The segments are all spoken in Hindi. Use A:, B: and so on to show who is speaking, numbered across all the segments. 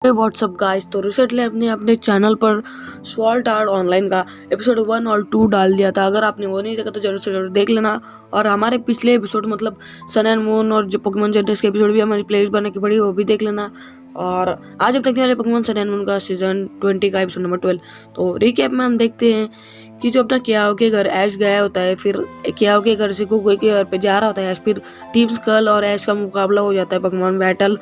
A: व्हाट्सअप गाइस, तो रिसेंटली आपने अपने चैनल पर स्वॉर्ड आर्ट ऑनलाइन का एपिसोड 1 और 2 डाल दिया था। अगर आपने वो नहीं देखा तो जरूर से जरूर देख लेना। और हमारे पिछले एपिसोड मतलब सन एंड मून और जो पोकेमॉन जेनरेस के एपिसोड भी हमारी प्लेलिस्ट बना के पड़ी वो भी देख लेना। और आज हम देखने वाले पोकेमॉन सन एंड मून का सीजन 20 का एपिसोड नंबर 12। तो रिकैप में हम देखते हैं कि जो अपना कियाओ के घर ऐश गया होता है, फिर कियाओ के घर से कुकोई के घर पे जा रहा होता है ऐश, फिर टीम स्कल और ऐश का मुकाबला हो जाता है पोकेमॉन बैटल।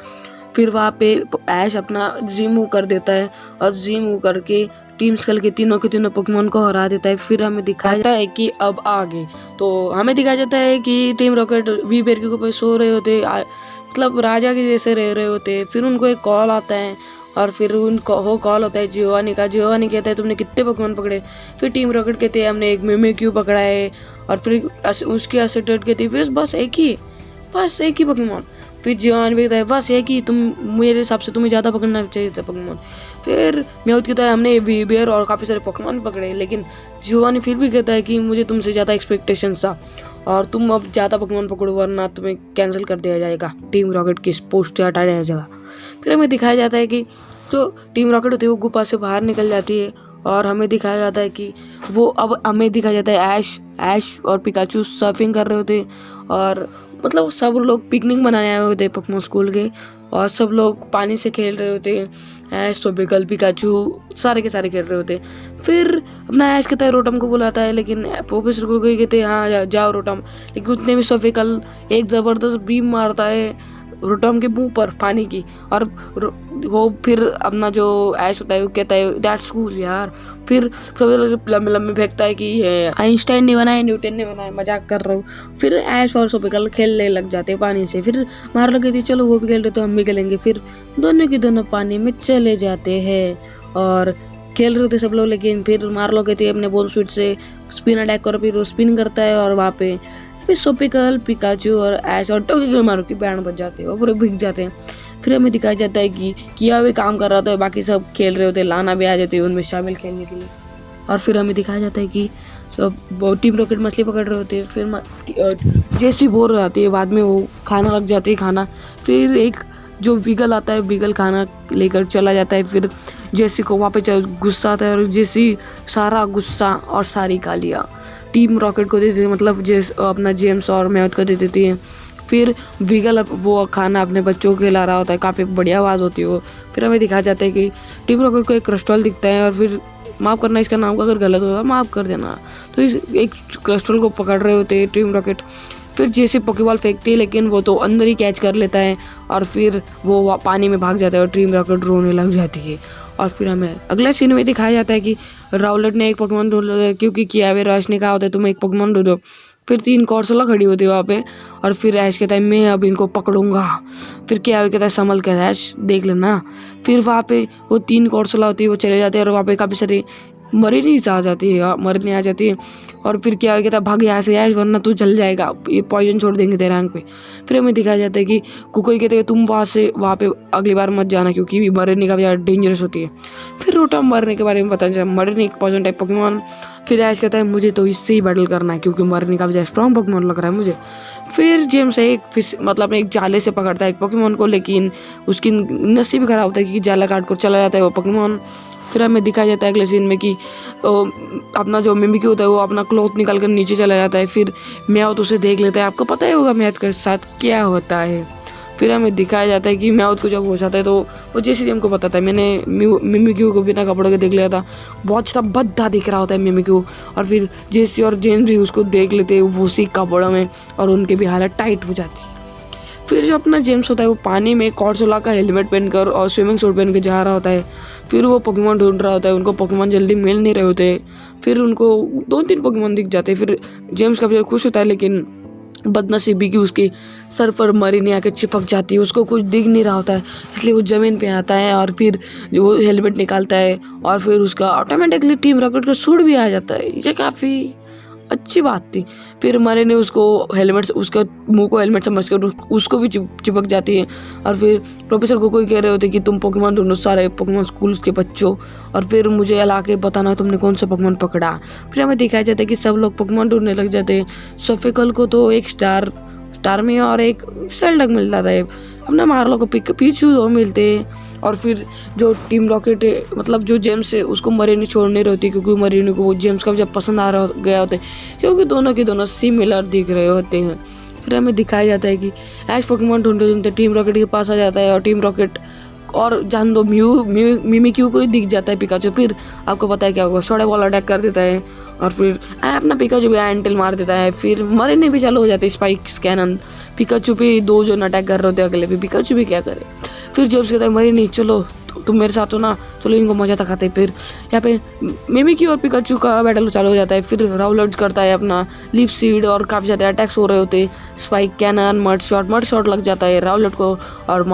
A: फिर वहाँ पे ऐश अपना जी मूव कर देता है और जी मूव करके टीम स्कल के तीनों पोकेमॉन को हरा देता है। फिर हमें दिखाया जाता है कि अब आगे तो हमें दिखाया जाता है कि टीम रॉकेट वी पेर के ऊपर सो रहे होते, मतलब राजा के जैसे रह रहे होते। फिर उनको एक कॉल आता है और फिर उनको वो कॉल होता है जियोवानी का। जियोवानी कहता है तुमने कितने पोकेमॉन पकड़े। फिर टीम रॉकेट कहते हैं हमने एक मिमिक्यू पकड़ा है। और फिर उसकी असिस्टेंट कहती है फिर बस एक ही पोकेमॉन। फिर जियोवानी भी कहता है बस एक ही, तुम मेरे हिसाब से तुम्हें ज़्यादा पकड़ना चाहिए था पोकेमॉन। फिर म्याऊथ कहता है हमने बीबियर और काफ़ी सारे पोकेमॉन पकड़े, लेकिन जियोवानी फिर भी कहता है कि मुझे तुमसे ज़्यादा एक्सपेक्टेशंस था और तुम अब ज़्यादा पोकेमॉन पकड़ो वरना तुम्हें कैंसिल कर दिया जाएगा, टीम रॉकेट की पोस्ट से हटाया जाएगा। फिर हमें दिखाया जाता है कि जो टीम रॉकेट होती है वो गुफा से बाहर निकल जाती है और हमें दिखाया जाता है कि वो अब हमें दिखाया जाता है ऐश और पिकाचू सर्फिंग कर रहे होते और मतलब सब लोग पिकनिक मनाने आए होते पोकेमॉन स्कूल के और सब लोग पानी से खेल रहे होते। ऐश सोबिकल पिकाचू सारे के सारे खेल रहे होते। फिर अपना ऐश कहता है रोटम को बुलाता है, लेकिन प्रोफेसर को कहते हैं हाँ जाओ रोटम, लेकिन उतने में सोबिकल एक ज़बरदस्त बीम मारता है रोटम के मुंह पर पानी की। और वो फिर अपना जो ऐश होता है वो कहता है दैट्स कूल यार। फिर प्रोफेसर लंबे लंबे फेंकता है कि आइंस्टाइन ने बनाया न्यूटन ने बनाया, मजाक कर रहा हूँ। फिर ऐश और सोबिकल खेलने लग जाते हैं पानी से। फिर मार्लो कहती चलो वो भी खेल रहे तो हम भी खेलेंगे। फिर दोनों के दोनों पानी में चले जाते हैं और खेल रहे होते सब लोग। लेकिन फिर मार्लो कहती है अपने बोल स्विच से स्पिन अटैक करो, फिर वो स्पिन करता है और वहाँ पे फिर सोबिकल पिकाचू और ऐश और टोगेमारू की बैंड बज जाते हैं, वो पूरे भीग जाते हैं। फिर हमें दिखाया जाता है कि किया भी काम कर रहा था, बाकी सब खेल रहे होते, लाना भी आ जाती है उनमें शामिल खेलने के लिए। और फिर हमें दिखाया जाता है कि सब टीम रॉकेट मछली पकड़ रहे होते हैं। फिर जैसी बोर हो जाती है बाद में वो खाना लग जाती है खाना। फिर एक जो वीगल आता है, वीगल खाना लेकर चला जाता है। फिर जेसी को वहाँ पे गुस्सा आता है और जेसी सारा गुस्सा और सारी गालियाँ टीम रॉकेट को देती है, मतलब अपना जेम्स और मैथ को दे देती है। फिर वीगल वो खाना अपने बच्चों को खिला रहा होता है, काफ़ी बढ़िया आवाज़ होती है वो। फिर हमें दिखाया जाता है कि टीम रॉकेट को एक क्रिस्टल दिखता है और फिर माफ़ करना इसका नाम अगर गलत होगा माफ़ कर देना। तो इस एक क्रिस्टल को पकड़ रहे होते हैं टीम रॉकेट। फिर जैसे पोकेबॉल फेंकती है लेकिन वो तो अंदर ही कैच कर लेता है और फिर वो पानी में भाग जाता है और टीम रॉकेट रोने लग जाती है। और फिर हमें अगले सीन में दिखाया जाता है कि राउलेट ने एक पोकेमॉन ढूंढ लिया, क्योंकि किया वे रश ने कहा होता है तुम एक पोकेमॉन ढूंढो। फिर 3 कॉर्सोला खड़ी होती है वहाँ पे और फिर ऐश कहता है मैं अब इनको पकड़ूंगा। फिर किया वे कहता है संभल कर ऐश देख लेना। फिर वहाँ पे वो 3 कॉर्सोला होती है वो चले जाते हैं और वहाँ पे काफ़ी सारी मरने आ जाती है। और फिर क्या कहता है भाग यहाँ से ऐश वरना तू जल जाएगा, ये पॉइजन छोड़ देंगे तेरे आंख पे। फिर हमें दिखाया जाता है कि कुकोई कहते हैं तुम वहाँ पे अगली बार मत जाना क्योंकि मरने का ज़्यादा डेंजरस होती है। फिर रोटम मरने के बारे में पता चला, मरने एक पॉइजन टाइप पोकेमॉन। फिर ऐश कहता है मुझे तो इससे ही बैटल करना है क्योंकि मरने का ज़्यादा स्ट्रॉन्ग पोकेमॉन लग रहा है मुझे। फिर जेम्स मतलब एक जाले से पकड़ता है एक पोकेमॉन को, लेकिन उसकी नसीब खराब होता है कि जाला काट कर चला जाता है वो पोकेमॉन। फिर हमें दिखाया जाता है अगले सीन में कि अपना जो मिमिक्यू होता है वो अपना क्लॉथ निकाल कर नीचे चला जाता है। फिर म्याऊथ उसे देख लेता है, आपको पता ही होगा म्याऊथ के साथ क्या होता है। फिर हमें दिखाया जाता है कि म्याऊथ को जब हो जाता है तो वो जैसे हमको पता था, मैंने मिमिक्यू को बिना कपड़ों के देख लिया था, बहुत ज़्यादा भद्दा दिख रहा होता है मिमिक्यू। और फिर जेसी और जेम्स भी उसको देख लेते हैं उसी कपड़ों में और उनकी भी हालत टाइट हो जाती है। फिर जो अपना जेम्स होता है वो पानी में कॉर्सोला का हेलमेट पहनकर और स्विमिंग सूट पहन के जा रहा होता है। फिर वो पोकेमॉन ढूंढ रहा होता है, उनको पोकेमॉन जल्दी मिल नहीं रहे होते। फिर उनको 2-3 पोकेमॉन दिख जाते हैं। फिर जेम्स काफ़ी खुश होता है, लेकिन बदनसीबी की उसके सर पर मरीनी आके चिपक जाती है, उसको कुछ दिख नहीं रहा होता है, इसलिए वो ज़मीन पे आता है और फिर वो हेलमेट निकालता है और फिर उसका ऑटोमेटिकली टीम रॉकेट का सूट भी आ जाता है। ये काफ़ी अच्छी बात थी। फिर मरे ने उसको उसका मुंह को हेलमेट समझकर उसको भी चिपक जाती है। और फिर प्रोफेसर को कोई कह रहे होते कि तुम पोकेमॉन ढूंढो सारे पोकेमॉन स्कूल के बच्चों, और फिर मुझे ला के बताना तुमने कौन सा पोकेमॉन पकड़ा। फिर हमें दिखाया जाता है कि सब लोग पोकेमॉन ढूंढने लग जाते हैं। सोफिकल को तो एक स्टार स्टार में और एक सेल्डक मिल जाता है। अपने मार्लो को पीछू दो मिलते हैं। और फिर जो टीम रॉकेट है मतलब जो जेम्स है उसको मरीनी छोड़ नहीं रहती, क्योंकि मरीनी को वो जेम्स का जब पसंद आ रहा गया होता है, क्योंकि दोनों के दोनों सिमिलर दिख रहे होते हैं। फिर हमें दिखाया जाता है कि ऐश पोकेमॉन ढूंढते ढूंढते टीम रॉकेट के पास आ जाता है और टीम रॉकेट और जान दो मिमिक्यू को ही दिख जाता है पिकाचू। फिर आपको पता है क्या होगा, शोडे बॉल अटैक कर देता है और फिर अपना पिकाचू भी एंटल मार देता है। फिर मरीनी भी चालू हो जाती है स्पाइक्स कैनन पिकाचू पे, दो जो अटैक कर रहे होते हैं अगले पे, पिकाचू भी क्या करे। फिर जेम्स कहता है मरीनी चलो तुम मेरे साथ हो ना, चलो इनको मजा तक आते। फिर यहाँ पे मिमिक्यू और पिकाचू का बैटल चालू हो जाता है। फिर राउलेट करता है अपना लिप सीड और काफ़ी ज़्यादा अटैक्स हो रहे होते हैं, स्पाइक कैनन मड शॉट लग जाता है राउलेट को और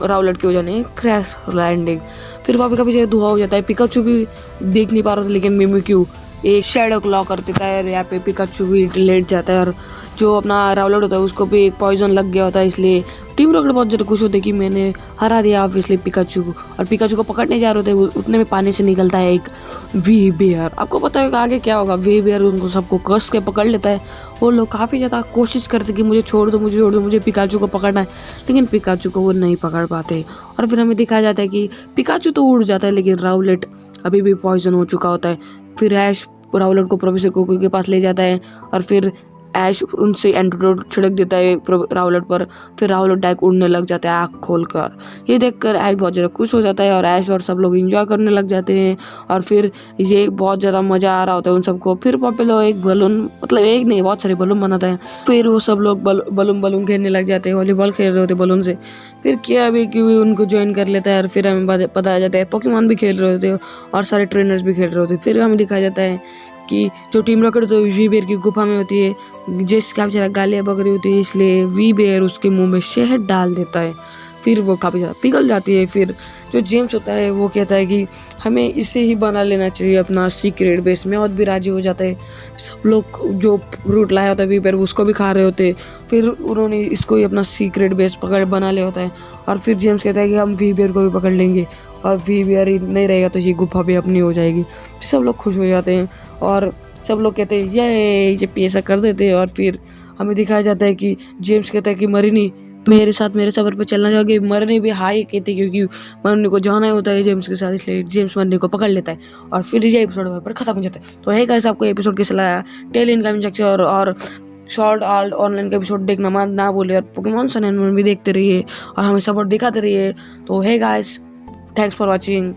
A: राउलेट की हो जाने क्रैश लैंडिंग। फिर वहाँ पे काफ़ी ज़्यादा धुआं हो जाता है, पिकाचू भी देख नहीं पा रहा था, लेकिन मिमिक्यू एक शैडो क्लॉ कर देता है और यहाँ पे पिकाचू भी लेट जाता है और जो अपना राउलेट होता है उसको भी एक पॉइजन लग गया होता है। इसलिए टीम रॉकेट बहुत ज़्यादा खुश होते कि मैंने हरा दिया ऑब्वियसली पिकाचू को। और पिकाचू को पकड़ने जा रहे होते उतने में पानी से निकलता है एक वी बेयर। आपको पता है आगे क्या होगा, वी बेयर उनको सबको कस के पकड़ लेता है। वो लोग काफ़ी ज़्यादा कोशिश करते कि मुझे छोड़ दो मुझे पिकाचू को पकड़ना है, लेकिन पिकाचू को वो नहीं पकड़ पाते। और फिर हमें दिखाया जाता है कि पिकाचू तो उड़ जाता है लेकिन राउलेट अभी भी पॉइजन हो चुका होता है। फिर ऐश राउलेट को प्रोफेसर कोको के पास ले जाता है और फिर ऐश उनसे एंटीडोट छिड़क देता है राउलेट पर। फिर राउलेट डायरेक्ट उड़ने लग जाता है आँख खोलकर। ये देखकर ऐश बहुत ज़्यादा खुश हो जाता है और ऐश और सब लोग एंजॉय करने लग जाते हैं। और फिर ये बहुत ज़्यादा मज़ा आ रहा होता है उन सबको। फिर पॉपुलर एक बलून मतलब एक नहीं बहुत सारे बलून बनाता है। फिर वो सब लोग बलून खेलने लग जाते हैं, वॉलीबॉल खेल रहे होते बलून से। फिर क्या भी क्यों उनको ज्वाइन कर लेता है और फिर हमें पता आ जाता है पोकेमॉन भी खेल रहे होते हैं और सारे ट्रेनर्स भी खेल रहे होते हैं। फिर हमें दिखाया जाता है कि जो टीम रॉकेट तो वी बेयर की गुफा में होती है, जिसका बेचारा गालियाँ बकरी होती है, इसलिए वी बेयर उसके मुंह में शहद डाल देता है। फिर वो काफ़ी ज़्यादा पिघल जाती है। फिर जो जेम्स होता है वो कहता है कि हमें इसे ही बना लेना चाहिए अपना सीक्रेट बेस में, और भी राजी हो जाता है। सब लोग जो फ्रूट लाया होता है वी बेयर उसको भी खा रहे होते। फिर उन्होंने इसको ही अपना सीक्रेट बेस बना लिया होता है। और फिर जेम्स कहता है कि हम वी बेयर को भी पकड़ लेंगे और वी बेयर ही नहीं रहेगा तो ये गुफा भी अपनी हो जाएगी। फिर सब लोग खुश हो जाते हैं और सब लोग कहते हैं ये ऐसा कर देते हैं। और फिर हमें दिखाया जाता है कि जेम्स कहता है कि मरीनी मेरे साथ मेरे सफ़र पर चलना चाहोगे। मरनी भी हाई कहती है क्योंकि मरनी को जाना होता है जेम्स के साथ, इसलिए जेम्स मरनी को पकड़ लेता है और फिर ये एपिसोड वहाँ पर खत्म हो जाता है। तो है गाइस, आपको एपिसोड कैसा लगा टेल इन कमेंट सेक्शन और शॉर्ट आर्ट ऑनलाइन का एपिसोड देखना मत ना भूलिए और पोकेमॉन सन एंड मून भी देखते रहिए और हमें सपोर्ट दिखाते रहिए। तो है गाइस, थैंक्स फॉर वॉचिंग।